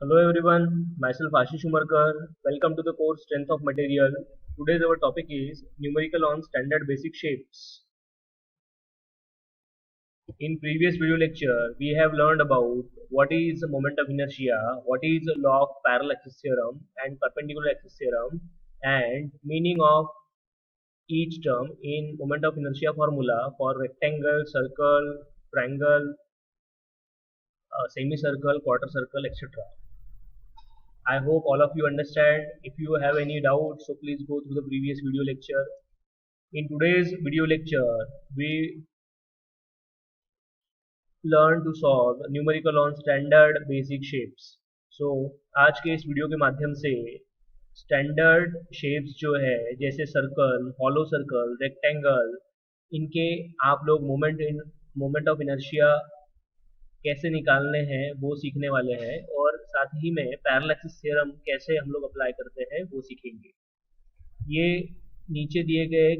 Hello everyone, myself Ashish Umarkar. Welcome to the course Strength of Material. Today's our topic is numerical on standard basic shapes. In previous video lecture, we have learned about what is the moment of inertia, what is the law of parallel axis theorem and perpendicular axis theorem, and meaning of each term in moment of inertia formula for rectangle, circle, triangle, semicircle, quarter circle, etc. I hope all of you understand. If you have any doubts, so please go through the previous video lecture. In today's video lecture, we learn to solve numerical on standard basic shapes. So आज के इस video के माध्यम से standard shapes जो है जैसे circle, hollow circle, rectangle, इनके आप लोग मोमेंट ऑफ इनर्शिया कैसे निकालने हैं वो सीखने वाले हैं और साथ ही में पैरेलल एक्सिस थ्योरम कैसे हम लोग अप्लाई करते हैं वो सीखेंगे। ये नीचे दिए गए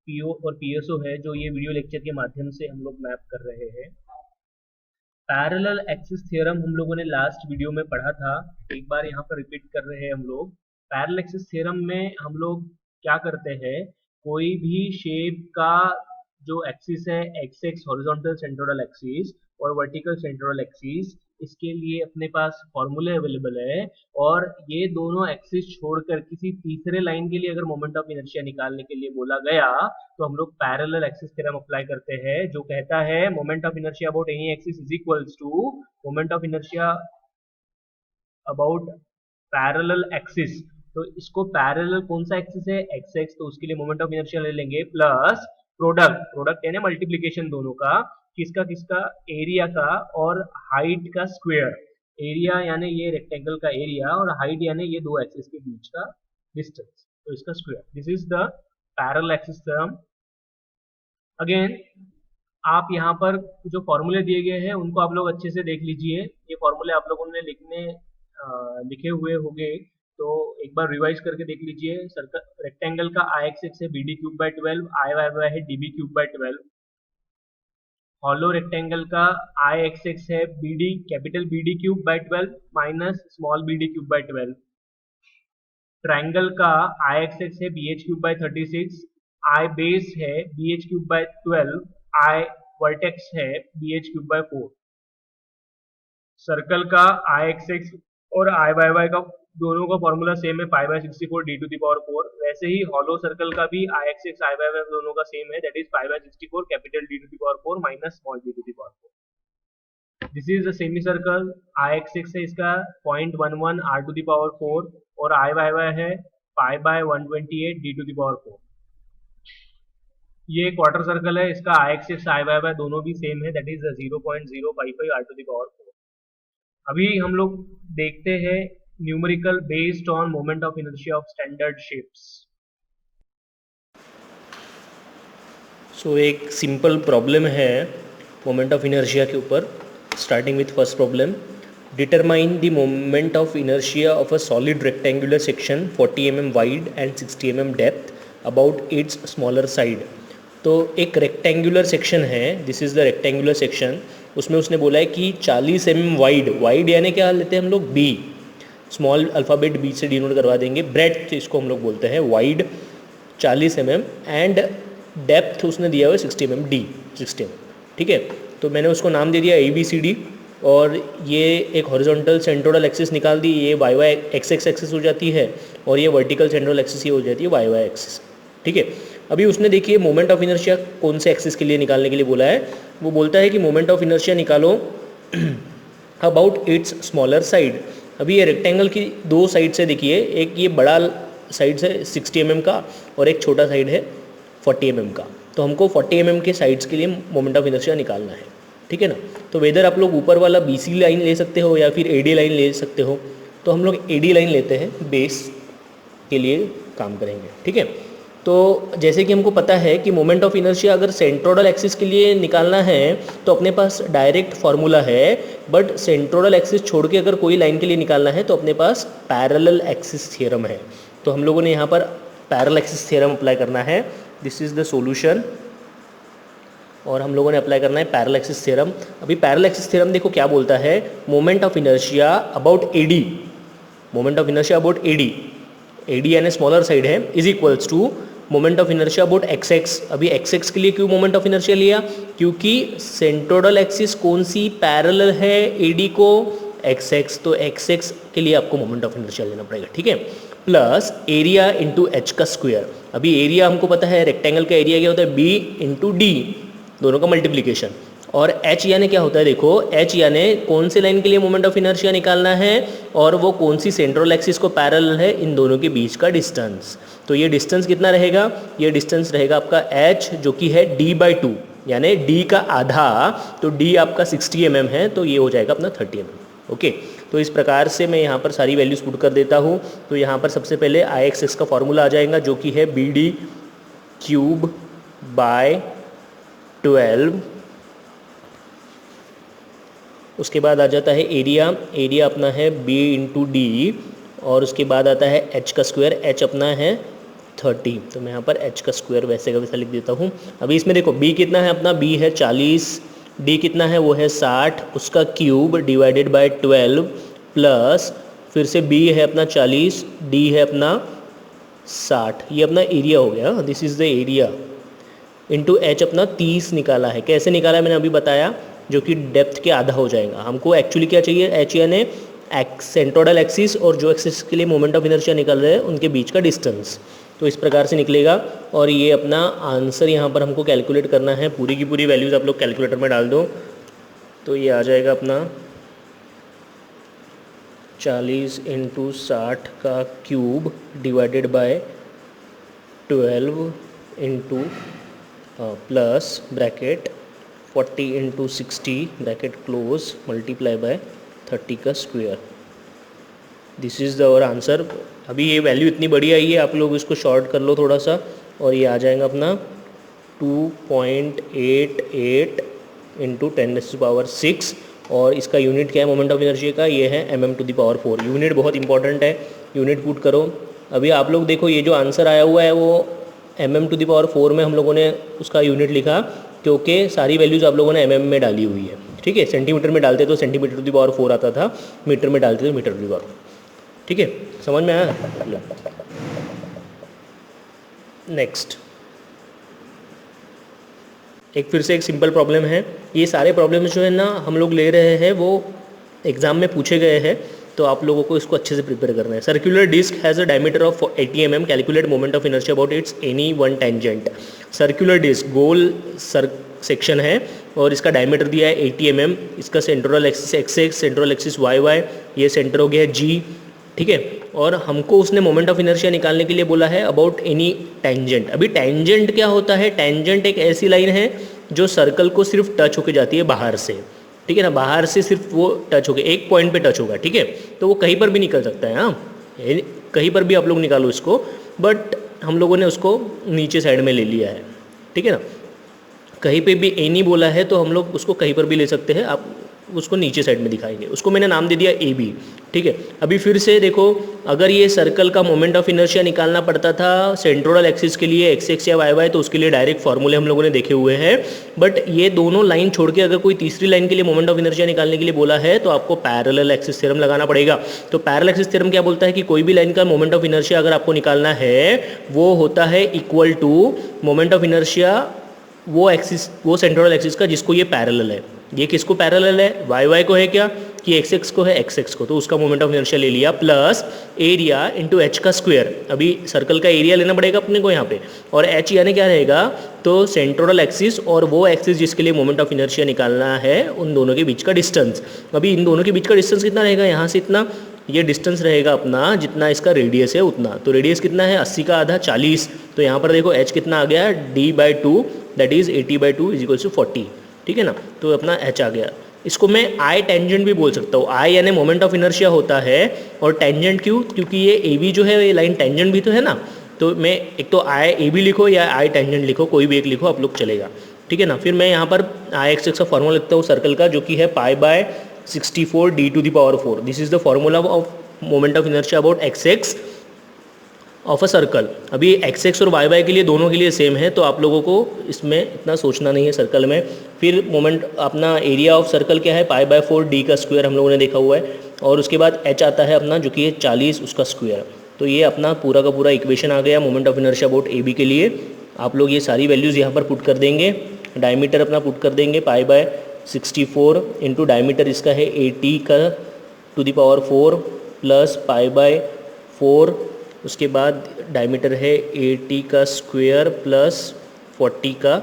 पीओ और पीएसओ है जो ये वीडियो लेक्चर के माध्यम से हम लोग मैप कर रहे हैं। पैरेलल एक्सिस थ्योरम हम लोगों ने लास्ट वीडियो में पढ़ा था, एक बार यहाँ पर रिपीट कर रहे हैं हम लोग। पैरेलल एक्सिस थ्योरम में हम लोग क्या करते हैं, कोई भी शेप का जो एक्सिस है, x x horizontal centroidal axis और वर्टिकल सेंट्रोइडल एक्सिस, इसके लिए अपने पास फॉर्मूले अवेलेबल है और ये दोनों एक्सिस छोड़कर किसी तीसरे लाइन के लिए अगर मोमेंट ऑफ इनर्शिया निकालने के लिए बोला गया तो हम लोग पैरेलल एक्सिस थ्योरम अप्लाई करते हैं जो कहता है moment of inertia about any axis is equals to moment of inertia about parallel axis. तो इसको पैरेलल कौन सा एक्सिस है, एक्स एक्स, तो उसके लिए मोमेंट ऑफ इनर्शिया ले लेंगे प्लस प्रोडक्ट यानी मल्टीप्लीकेशन दोनों का, किसका एरिया का और हाइट का स्क्वायर। एरिया यानी ये रेक्टेंगल का एरिया और हाइट यानी ये दो एक्सिस के बीच का डिस्टेंस, तो इसका square. This is the parallel axis theorem. Again आप यहाँ पर जो फॉर्मूले दिए गए हैं उनको आप लोग अच्छे से देख लीजिए। ये फॉर्मूले आप लोगों ने लिखे हुए होंगे तो एक बार रिवाइज करके देख लीजिए। सर्कल रेक्टेंगल का आई एक्स एक्स है B D cube by 12, I Y Y है D B cube by 12। Hollow rectangle का आई एक्स एक्स है B D capital B D cube by 12 minus small B D cube by 12। Triangle का I X X है B H cube by 36, I base है B H cube by 12, I vertex है B H cube by 4। Circle का I X x और आई Y Y का दोनों का formula same है, pi by 64 D to the power 4। वैसे ही हॉलो सर्कल का भी I X X I Y Y दोनों का सेम है, that is pi by 64 capital D to the power 4 minus small D to the power 4। This is the semi circle, I X X है इसका 0.11 are to the power 4 और आई Y Y है pi by 128 D to the power 4। ये quarter circle है, इसका I X X I Y Y दोनों भी same है, that is 0.055 R to the power 4। अभी हम लोग देखते हैं numerical based on moment of inertia of standard shapes. So एक सिंपल प्रॉब्लम है मोमेंट ऑफ इनर्शिया के ऊपर। Starting with first problem, determine the moment of inertia of a solid rectangular section 40 mm wide and 60 mm depth about it's smaller side. तो एक rectangular section है, this is the rectangular section. उसमें उसने बोला है कि 40 mm वाइड यानी क्या लेते हैं हम लोग, बी, स्मॉल अल्फ़ाबेट बी से डिनोट करवा देंगे। ब्रेड्थ इसको हम लोग बोलते हैं, वाइड 40 mm एंड डेप्थ उसने दिया हुआ 60 mm, डी 60 mm, ठीक है। तो मैंने उसको नाम दे दिया ए बी सी डी और ये एक हॉरिजॉन्टल सेंट्रोइडल एक्सिस निकाल दी, ये Y Y X X axis हो जाती है और ये वर्टिकल सेंट्रोइडल एक्सिस ये हो जाती है वाई वाई एक्सिस, ठीक है। अभी उसने देखिए मोमेंट ऑफ इनर्शिया कौन से एक्सिस के लिए निकालने के लिए बोला है। वो बोलता है कि मोमेंट ऑफ इनर्शिया निकालो अबाउट इट्स स्मॉलर साइड। अभी ये रेक्टेंगल की दो साइड से देखिए, एक ये बड़ा साइड से 60 mm का और एक छोटा साइड है 40 mm का। तो हमको 40 mm के साइड्स के लिए मोमेंट ऑफ इनर्शिया निकालना है, ठीक है ना। तो वेदर आप लोग ऊपर वाला बी सी लाइन ले सकते हो या फिर ए डी लाइन ले सकते हो, तो हम लोग ए डी लाइन लेते हैं, बेस के लिए काम करेंगे, ठीक है। तो जैसे कि हमको पता है कि मोमेंट ऑफ इनर्शिया अगर सेंट्रोइडल एक्सिस के लिए निकालना है तो अपने पास डायरेक्ट फार्मूला है, बट सेंट्रोइडल एक्सिस छोड़ के अगर कोई लाइन के लिए निकालना है तो अपने पास पैरेलल एक्सिस थ्योरम है। तो हम लोगों ने यहाँ पर पैरेलल एक्सिस थ्योरम अप्लाई करना है। This is the solution. और हम लोगों ने अप्लाई करना है पैरेलल एक्सिस थ्योरम। अभी पैरेलल एक्सिस थ्योरम देखो क्या बोलता है, moment of inertia about AD, moment of inertia about AD, AD यानी स्मॉलर साइड है, is equals to moment of inertia about X X. अभी एक्स एक्स के लिए क्यों मोमेंट ऑफ इनर्शिया लिया, क्योंकि सेंट्रोइडल एक्सिस कौन सी पैरेलल है एडी को, एक्स एक्स, तो एक्स एक्स के लिए आपको मोमेंट ऑफ इनर्शिया लेना पड़ेगा, ठीक है। प्लस एरिया इंटू एच का स्क्वायर। अभी एरिया हमको पता है, रेक्टेंगल का एरिया क्या होता है, बी इंटू डी, दोनों का मल्टीप्लीकेशन। और एच यानी क्या होता है, देखो एच यानी कौन से लाइन के लिए मोमेंट ऑफ इनर्शिया निकालना है और वो कौन सी सेंट्रल एक्सिस को पैरेलल है, इन दोनों के बीच का डिस्टेंस। तो ये डिस्टेंस कितना रहेगा, ये डिस्टेंस रहेगा आपका एच जो कि है d/2 यानी d का आधा, तो d आपका 60 mm है, तो ये हो जाएगा अपना 30 mm। ओके, तो इस प्रकार से मैं यहाँ पर सारी वैल्यूज पुट कर देता हूँ। तो यहाँ पर सबसे पहले IXX का फॉर्मूला आ जाएगा जो कि है BD³/12। उसके बाद आ जाता है एरिया, एरिया अपना है B इंटू डी, और उसके बाद आता है H का स्क्वायर, H अपना है 30, तो मैं यहाँ पर H का स्क्वायर वैसे का वैसा लिख देता हूँ। अभी इसमें देखो B कितना है अपना, B है 40, D कितना है वो है 60, उसका क्यूब डिवाइडेड बाय 12 प्लस फिर से B है अपना 40, D है अपना 60, ये अपना एरिया हो गया, this is the area, into H अपना 30 निकाला है। कैसे निकाला है मैंने अभी बताया, जो कि डेप्थ के आधा हो जाएगा। हमको एक्चुअली क्या चाहिए, H यानी सेंट्रोइडल एक्सिस और जो एक्सिस के लिए मोमेंट ऑफ इनर्शिया निकल रहे हैं उनके बीच का डिस्टेंस। तो इस प्रकार से निकलेगा, और ये अपना आंसर यहाँ पर हमको कैलकुलेट करना है। पूरी की पूरी वैल्यूज़ आप लोग कैलकुलेटर में डाल दो, तो ये आ जाएगा अपना 40 इंटू 60 का cube divided by 12 into plus bracket 40 into 60 bracket close multiply by 30 का square. This is the our answer. अभी ये वैल्यू इतनी बड़ी आई है, आप लोग इसको शॉर्ट कर लो थोड़ा सा, और ये आ जाएगा अपना 2.88 इंटू 10⁻⁶, और इसका यूनिट क्या है मोमेंट ऑफ इनर्शिया का, ये है mm⁴। यूनिट बहुत इंपॉर्टेंट है, यूनिट पुट करो। अभी आप लोग देखो ये जो आंसर आया हुआ है वो mm⁴ में हम लोगों ने उसका यूनिट लिखा, क्योंकि सारी वैल्यूज़ आप लोगों ने mm में डाली हुई है, ठीक है। सेंटीमीटर में डालते तो cm⁴ आता था, मीटर में डालते तो m⁴, ठीक है, समझ में आया। नेक्स्ट एक फिर से एक सिंपल प्रॉब्लम है। ये सारे प्रॉब्लम्स जो है ना हम लोग ले रहे हैं वो एग्जाम में पूछे गए हैं, तो आप लोगों को इसको अच्छे से प्रिपेयर करना है। Circular disc has a diameter of 80 mm, calculate moment of inertia about its any one tangent. Circular disc गोल सेक्शन है और इसका डायमीटर दिया है 80 mm, इसका central axis X X, central axis Y Y, ये सेंटर हो गया जी, ठीक है। और हमको उसने मोमेंट ऑफ इनर्शिया निकालने के लिए बोला है अबाउट एनी टेंजेंट। अभी टेंजेंट क्या होता है, टेंजेंट एक ऐसी लाइन है जो सर्कल को सिर्फ टच होके जाती है बाहर से, ठीक है ना, बाहर से सिर्फ वो टच होके एक पॉइंट पे टच होगा, ठीक है। तो वो कहीं पर भी निकल सकता है, हाँ कहीं पर भी आप लोग निकालो इसको, बट हम लोगों ने उसको नीचे साइड में ले लिया है, ठीक है ना। कहीं पे भी एनी बोला है तो हम लोग उसको कहीं पर भी ले सकते हैं, आप उसको नीचे साइड में दिखाएंगे, उसको मैंने नाम दे दिया ए बी, ठीक है। अभी फिर से देखो, अगर ये सर्कल का मोमेंट ऑफ इनर्शिया निकालना पड़ता था सेंट्रोइडल एक्सिस के लिए एक्स एक्स या वाई वाई, तो उसके लिए डायरेक्ट फॉर्मूले हम लोगों ने देखे हुए हैं। बट ये दोनों लाइन छोड़ के अगर कोई तीसरी लाइन के लिए मोमेंट ऑफ इनर्शिया निकालने के लिए बोला है तो आपको पैरेलल एक्सिस थ्योरम लगाना पड़ेगा। तो पैरेलल एक्सिस थ्योरम क्या बोलता है कि कोई भी लाइन का मोमेंट ऑफ इनर्शिया अगर आपको निकालना है वो होता है equal to moment of inertia वो एक्सिस, वो सेंट्रोइडल एक्सिस का जिसको ये पैरेलल है। ये किसको पैरेलल है, वाई वाई को है क्या, कि एक्स एक्स को है एक्स एक्स को, तो उसका मोमेंट ऑफ इनर्शिया ले लिया, प्लस एरिया इंटू एच का स्क्वायर। अभी सर्कल का एरिया लेना पड़ेगा अपने को यहाँ पे, और एच यानी क्या रहेगा, तो सेंट्रोइडल एक्सिस और वो एक्सिस जिसके लिए मोमेंट ऑफ इनर्शिया निकालना है उन दोनों के बीच का डिस्टेंस। अभी इन दोनों के बीच का डिस्टेंस कितना रहेगा, यहाँ से इतना, ये डिस्टेंस रहेगा अपना जितना इसका रेडियस है उतना। तो रेडियस कितना है, 80 का आधा 40, तो यहाँ पर देखो h कितना आ गया, d/2 that is 80/2 is equal to 40, ठीक है ना। तो अपना h आ गया। इसको मैं आई टेंजेंट भी बोल सकता हूँ, आई यानी मोमेंट ऑफ इनर्शिया होता है, और टेंजेंट क्यों, क्योंकि ये ए बी जो है ये लाइन टेंजेंट भी तो है ना। तो मैं एक तो आई ए बी लिखो या आई टेंजेंट लिखो, कोई भी एक लिखो आप लोग चलेगा, ठीक है ना। फिर मैं यहाँ पर आई एक्स एक्स का फॉर्मूला लिखता हूँ सर्कल का, जो कि है π/64 d⁴। This is the formula of moment of inertia about X x. Of a circle. अभी एक्स एक्स और वाई वाई के लिए दोनों के लिए सेम है, तो आप लोगों को इसमें इतना सोचना नहीं है सर्कल में। फिर मोमेंट अपना एरिया ऑफ सर्कल क्या है, पाई बाय 4 डी का स्क्वायर हम लोगों ने देखा हुआ है, और उसके बाद एच आता है अपना जो कि है 40 उसका स्क्वायर। तो ये अपना पूरा का पूरा इक्वेशन आ गया moment of inertia about A B के लिए। आप लोग ये सारी वैल्यूज़ यहाँ पर पुट कर देंगे, डायमीटर अपना पुट कर देंगे पाई बाय 64 इंटू डायमीटर इसका है 80 का to the power 4 plus pi by 4, उसके बाद डायमीटर है 80 का स्क्वायर प्लस 40 का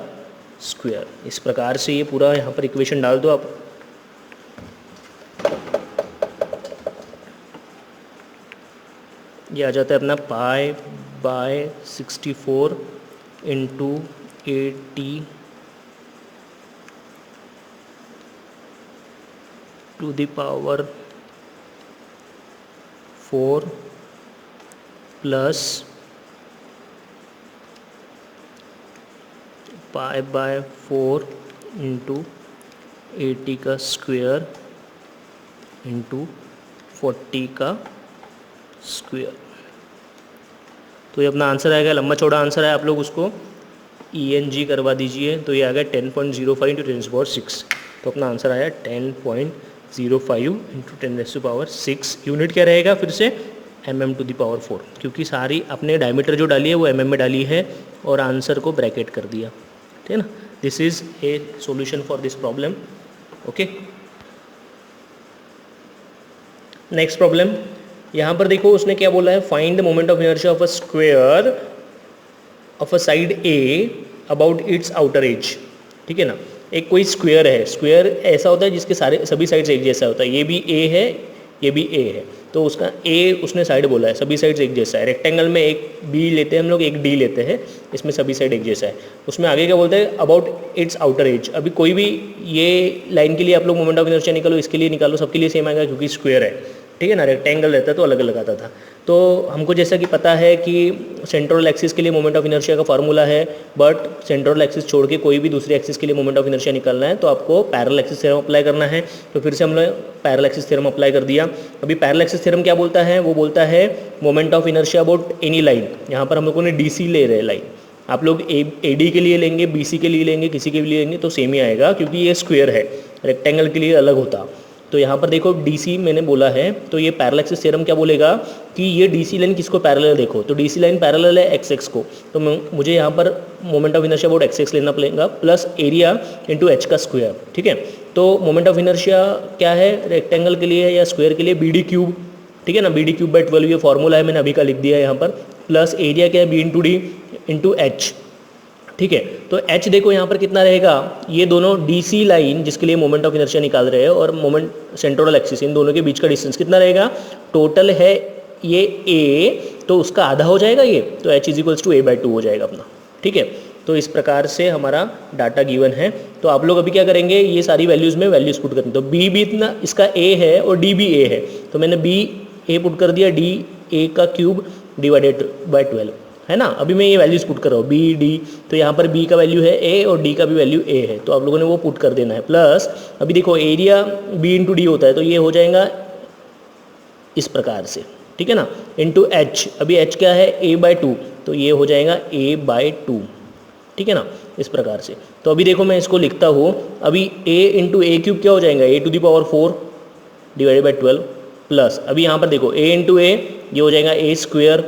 स्क्वायर। इस प्रकार से ये पूरा यहाँ पर इक्वेशन डाल दो आप। ये आ जाता है अपना pi by 64 into 80 to the power 4 plus pi by 4 into 80 का स्क्वायर इंटू 40 का स्क्वायर। तो ये अपना आंसर आएगा, लंबा चौड़ा आंसर है, आप लोग उसको ENG करवा दीजिए। तो ये आ गया 10.05 इंटू 10⁻6। तो अपना आंसर आया 10.05 इंटू 10⁻6। यूनिट क्या रहेगा फिर से, mm टू द पावर 4, क्योंकि सारी अपने डायमीटर जो डाली है वो mm में डाली है और आंसर को ब्रैकेट कर दिया, ठीक है ना। This is a solution for this problem. Okay, next problem. यहाँ पर देखो उसने क्या बोला है, find the moment of inertia of a square of a side A about it's outer as. ठीक है ना, एक कोई स्क्वायर है, स्क्वायर ऐसा होता है जिसके सारे सभी साइड्स एक जैसा होता है, ये भी ए है ये भी ए है, तो उसका ए उसने साइड बोला है, सभी साइड्स एक जैसा है। रेक्टेंगल में एक बी लेते हैं हम लोग, एक डी लेते हैं, इसमें सभी साइड एक जैसा है। उसमें आगे क्या बोलते हैं, अबाउट इट्स आउटर एज। अभी कोई भी ये लाइन के लिए आप लोग मोमेंट ऑफ इनर्शिया निकालो, इसके लिए निकालो, सबके लिए सेम आएगा क्योंकि स्क्वायर है, ठीक है ना। रेक्टेंगल रहता तो अलग अलग आता था। तो हमको जैसा कि पता है कि सेंट्रल एक्सिस के लिए मोमेंट ऑफ इनर्शिया का फार्मूला है, बट सेंट्रल एक्सिस छोड़ के कोई भी दूसरी एक्सिस के लिए मोमेंट ऑफ इनर्शिया निकालना है तो आपको पैरेलल एक्सिस थ्योरम अप्लाई करना है। तो फिर से हमने पैरेलल एक्सिस थ्योरम अप्लाई कर दिया। अभी पैरेलल एक्सिस थ्योरम क्या बोलता है, वो बोलता है moment of inertia about any line. यहाँ पर हम लोगों ने DC ले रहे लाइन, आप लोग AD के लिए लेंगे, BC के लिए लेंगे, किसी के लिए लेंगे तो सेम ही आएगा क्योंकि ये स्क्वायर है, रेक्टेंगल के लिए अलग होता। तो यहाँ पर देखो DC मैंने बोला है, तो ये पैरेलल एक्सिस थ्योरम क्या बोलेगा कि ये DC लाइन किसको पैरेलल, देखो तो DC लाइन पैरेलल है XX को, तो मुझे यहाँ पर moment of inertia about XX लेना पड़ेगा प्लस एरिया इंटू H का स्क्वायर। ठीक है, तो मोमेंट ऑफ इनर्शिया क्या है, रेक्टेंगल के लिए या स्क्वायर के लिए BD क्यूब, ठीक है ना, BD क्यूब बाई 12 ये फॉर्मूला है, मैंने अभी का लिख दिया है यहाँ पर, प्लस एरिया क्या है B into D into H। ठीक है, तो H देखो यहाँ पर कितना रहेगा, ये दोनों DC लाइन जिसके लिए मोमेंट ऑफ इनर्शिया निकाल रहे हैं और मोमेंट सेंट्रल एक्सिस, इन दोनों के बीच का डिस्टेंस कितना रहेगा, टोटल है ये A, तो उसका आधा हो जाएगा ये, तो H is equals to A/2 हो जाएगा अपना। ठीक है, तो इस प्रकार से हमारा डाटा गिवन है। तो आप लोग अभी क्या करेंगे, ये सारी वैल्यूज़ में वैल्यूज़ पुट करेंगे। तो B भी इतना इसका A है और D भी A है, तो मैंने B A पुट कर दिया, D A का क्यूब डिवाइडेड बाय 12 है ना। अभी मैं ये वैल्यूज पुट कर रहा हूँ B D, तो यहाँ पर B का वैल्यू है A और D का भी वैल्यू A है, तो आप लोगों ने वो पुट कर देना है। प्लस अभी देखो एरिया B इंटू D होता है, तो ये हो जाएगा इस प्रकार से, ठीक है ना, इंटू H। अभी H क्या है A/2, तो ये हो जाएगा A/2, ठीक है ना, इस प्रकार से। तो अभी देखो मैं इसको लिखता हूँ, अभी A इंटू A क्यूब क्या हो जाएगा, A to the power 4 divided by 12, plus अभी यहाँ पर देखो A इंटू A ये हो जाएगा A स्क्वायर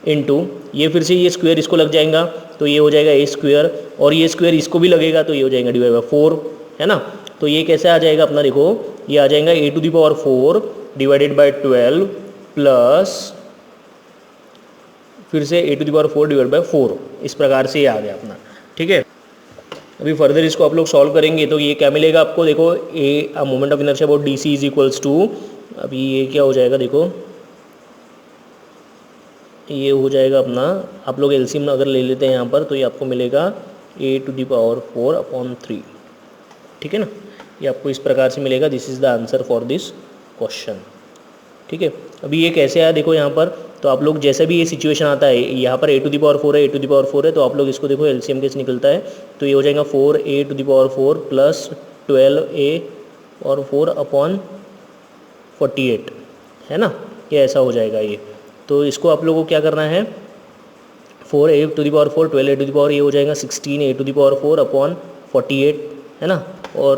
इंटू ये फिर से ये स्क्वायर इसको लग जाएगा, तो ये हो जाएगा A स्क्वायर, और ये स्क्वायर इसको भी लगेगा तो ये हो जाएगा डिवाइड बाई 4, है ना। तो ये कैसे आ जाएगा अपना, देखो ये आ जाएगा A to the power 4 divided by 12 plus फिर से A to the power 4 divide by 4, इस प्रकार से ये आ गया अपना। ठीक है, अभी फर्दर इसको आप लोग सॉल्व करेंगे तो ये क्या मिलेगा आपको, देखो A moment of inertia about DC is equals to, अभी ये क्या हो जाएगा, देखो ये हो जाएगा अपना, आप लोग एलसीएम अगर ले लेते हैं यहाँ पर तो ये आपको मिलेगा A टू द पावर 4/3, ठीक है ना, ये आपको इस प्रकार से मिलेगा। This is the answer for this question. ठीक है, अभी ये कैसे आया देखो यहाँ पर, तो आप लोग जैसे भी ये सिचुएशन आता है, यहाँ पर A टू द पावर 4 है, A टू द पावर 4 है, तो आप लोग इसको देखो एलसीएम कैसे निकलता है, तो ये हो जाएगा 4A to the power 4 plus 12A और 4/48, है ना, ये ऐसा हो जाएगा ये। तो इसको आप लोगों को क्या करना है, 4 A to the power 4, 12 A to the power, ये हो जाएगा 16 A to the power 4 upon 48, है ना, और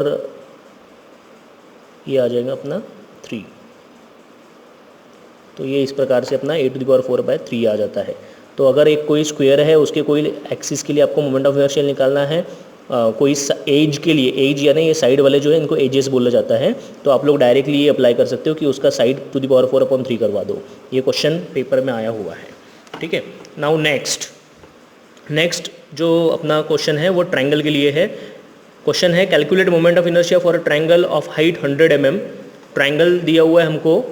ये आ जाएगा अपना 3। तो ये इस प्रकार से अपना ए टू द पावर 4/3 आ जाता है। तो अगर एक कोई स्क्वायर है, उसके कोई एक्सिस के लिए आपको मोमेंट ऑफ इनर्शिया निकालना है, कोई एज के लिए, एज यानी ये साइड वाले जो है इनको एजेस बोला जाता है, तो आप लोग डायरेक्टली ये अप्लाई कर सकते हो कि उसका साइड टू द पावर 4/3 करवा दो। ये क्वेश्चन पेपर में आया हुआ है, ठीक है। नाउ नेक्स्ट जो अपना क्वेश्चन है वो ट्रायंगल के लिए है। क्वेश्चन है calculate moment of inertia for a triangle of height 100 mm। Triangle दिया हुआ है हमको,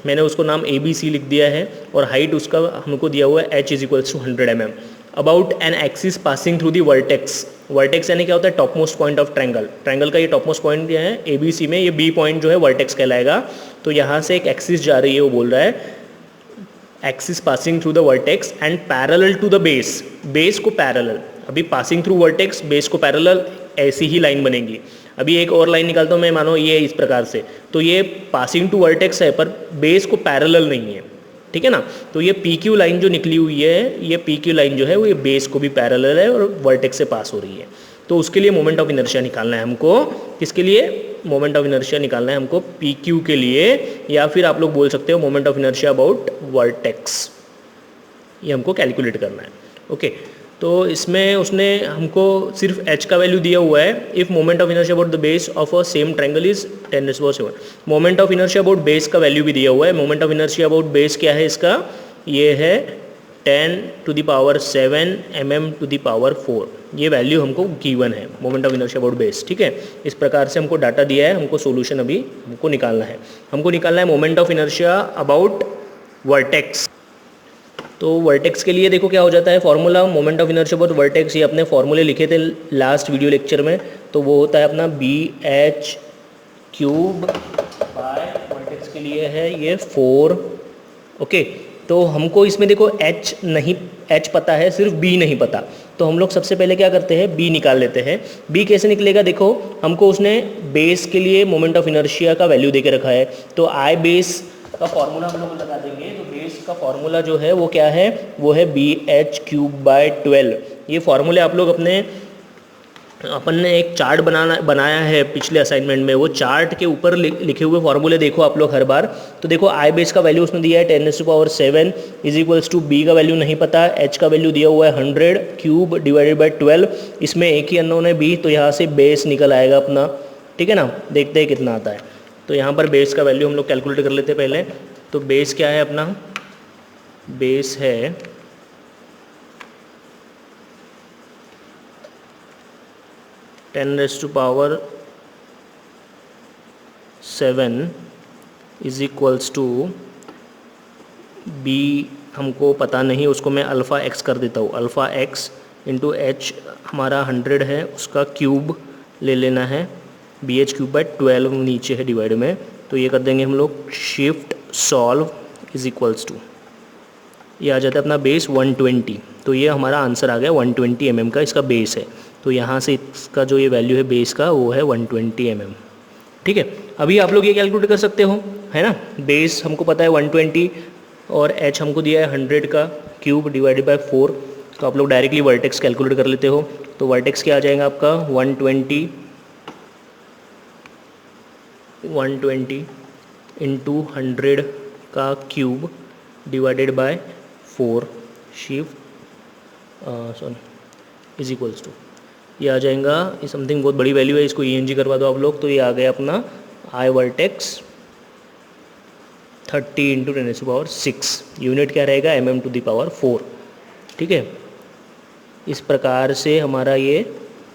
मैंने उसको नाम ABC लिख दिया है, और हाइट उसका हमको दिया हुआ है h = 100 mm। About an axis passing through the vertex. Vertex यानी क्या होता है? Top most point of triangle. Triangle का ये टॉप मोस्ट पॉइंट है ABC में, ये B पॉइंट जो है वर्टेक्स कहलाएगा। तो यहाँ से एक एक्सिस जा रही है, वो बोल रहा है axis passing through the vertex and parallel to the base. Base को पैरेलल, अभी पासिंग थ्रू वर्टेक्स, बेस को पैरेलल, ऐसी ही लाइन बनेगी। अभी एक और लाइन निकालता हूँ मैं, मानो ये इस प्रकार से, तो ये पासिंग टू वर्टेक्स है पर बेस को पैरेलल नहीं है, ठीक है ना। तो ये PQ लाइन जो निकली हुई है, ये PQ लाइन जो है वो ये बेस को भी पैरेलल है और वर्टेक्स से पास हो रही है। तो उसके लिए मोमेंट ऑफ इनर्शिया निकालना है हमको। किसके लिए मोमेंट ऑफ इनर्शिया निकालना है हमको? PQ के लिए, या फिर आप लोग बोल सकते हो moment of inertia about vertex. ये हमको कैलकुलेट करना है, ओके। तो इसमें उसने हमको सिर्फ h का वैल्यू दिया हुआ है। If moment of inertia about the base of a same triangle is 10⁻⁷। Moment of inertia about base का वैल्यू भी दिया हुआ है। Moment of inertia about base क्या है इसका? ये है 10⁻⁷ mm⁴। ये वैल्यू हमको गिवन है moment of inertia about base, ठीक है। इस प्रकार से हमको डाटा दिया है, हमको सोल्यूशन अभी हमको निकालना है। हमको निकालना है moment of inertia about vertex. तो वर्टेक्स के लिए देखो क्या हो जाता है formula moment of inertia about vertex. ये अपने फॉर्मूले लिखे थे लास्ट वीडियो लेक्चर में। तो वो होता है अपना BH³ बाय वर्टेक्स के लिए है ये 4, ओके। तो हमको इसमें देखो H पता है, सिर्फ B नहीं पता। तो हम लोग सबसे पहले क्या करते हैं, B निकाल लेते हैं। B कैसे निकलेगा? देखो हमको उसने बेस के लिए मोमेंट ऑफ इनर्शिया का वैल्यू दे के रखा है, तो I बेस का फॉर्मूला हम लोग लगा देंगे। तो बेस का फॉर्मूला जो है वो क्या है? वो है BH³/12। ये फॉर्मूले आप लोग अपन ने एक चार्ट बनाया है पिछले असाइनमेंट में, वो चार्ट के ऊपर लिखे हुए फॉर्मूले देखो आप लोग हर बार। तो देखो आई बेस का वैल्यू उसने दिया है 10⁻⁷ = B का वैल्यू नहीं पता, H का वैल्यू दिया हुआ है 100³ / 12। इसमें एक ही अननोन है B, तो यहाँ से बेस निकल आएगा अपना, ठीक है ना। देखते हैं कितना आता है। तो यहाँ पर बेस का वैल्यू हम लोग कैलकुलेट कर लेते हैं पहले। तो बेस क्या है अपना? बेस है 10⁻⁷ = B हमको पता नहीं, उसको मैं अल्फ़ा x कर देता हूँ। अल्फ़ा x × H हमारा 100 है, उसका क्यूब ले लेना है। BH³/12 नीचे है डिवाइड में, तो ये कर देंगे हम लोग। शिफ्ट सॉल्व = ये आ जाता है अपना बेस 120। तो ये हमारा आंसर आ गया 120 mm का इसका बेस है। तो यहाँ से इसका जो ये वैल्यू है बेस का वो है 120 mm, ठीक है। अभी आप लोग ये कैलकुलेट कर सकते हो, है ना। बेस हमको पता है 120 और H हमको दिया है 100 का क्यूब डिवाइडेड बाय 4। तो आप लोग डायरेक्टली वर्टेक्स कैलकुलेट कर लेते हो। तो वर्टेक्स क्या आ जाएगा आपका 120 × 100 का क्यूब डिवाइडेड बाय 4 शिफ्ट = ये आ जाएगा। ये समथिंग बहुत बड़ी वैल्यू है, इसको ENG करवा दो आप लोग। तो ये आ गया अपना आई वर्टेक्स 30 × 10⁻⁶। यूनिट क्या रहेगा? mm⁴, ठीक है। इस प्रकार से हमारा ये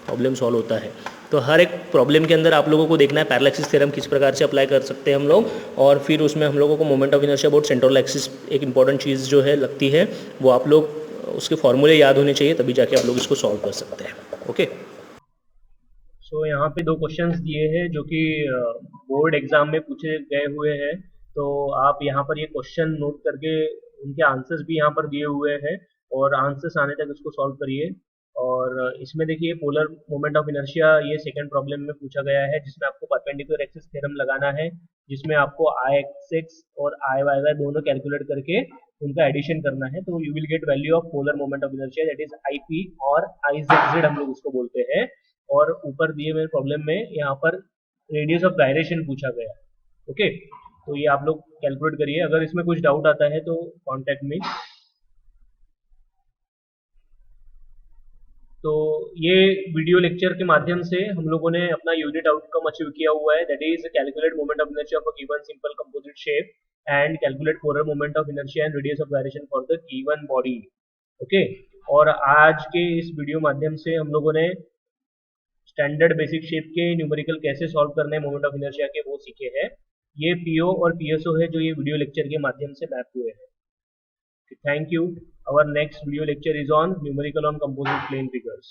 प्रॉब्लम सॉल्व होता है। तो हर एक प्रॉब्लम के अंदर आप लोगों को देखना है पैरेलल एक्सिस थ्योरम किस प्रकार से अप्लाई कर सकते हैं हम लोग, और फिर उसमें हम लोगों को moment of inertia about central axis एक इंपॉर्टेंट चीज़ जो है लगती है, वो आप लोग उसके फॉर्मूले याद होने चाहिए, तभी जाके आप लोग इसको सॉल्व कर सकते हैं, ओके। सो यहाँ पे 2 क्वेश्चंस दिए हैं जो कि बोर्ड एग्जाम में पूछे गए हुए हैं। तो आप यहाँ पर ये क्वेश्चन नोट करके उनके आंसर्स भी यहाँ पर दिए हुए हैं, और आंसर्स आने तक इसको सॉल्व करिए। और इसमें देखिए पोलर मोमेंट ऑफ इनर्शिया ये सेकंड प्रॉब्लम में पूछा गया है, जिसमें आपको परपेंडिकुलर एक्सिस थ्योरम लगाना है। जिसमें आपको आई एक्स और आई वाई वाई दोनों कैलकुलेट करके उनका एडिशन करना है, तो you will get value of polar moment of inertia, that is I P और आई जेड जेड हम लोग उसको बोलते हैं। और ऊपर दिए हुए प्रॉब्लम में यहाँ पर रेडियस ऑफ गायरेशन पूछा गया। ओके, तो ये आप लोग कैलकुलेट करिए। अगर इसमें कुछ डाउट आता है तो कॉन्टेक्ट मी। तो ये वीडियो लेक्चर के माध्यम से हम लोगों ने अपना यूनिट आउटकम अचीव किया हुआ है, that is calculate moment of inertia of a given simple composite shape and calculate polar moment of inertia and radius of gyration for the given body. Okay, और आज के इस वीडियो माध्यम से हम लोगों ने स्टैंडर्ड बेसिक शेप के न्यूमेरिकल कैसे सॉल्व करने हैं मोमेंट ऑफ इनर्शिया के, वो सीखे हैं। ये पीओ और पीएसओ है जो ये वीडियो लेक्चर के माध्यम से मैप हुए हैं। Thank you. Our next video lecture is on numerical on composite plane figures.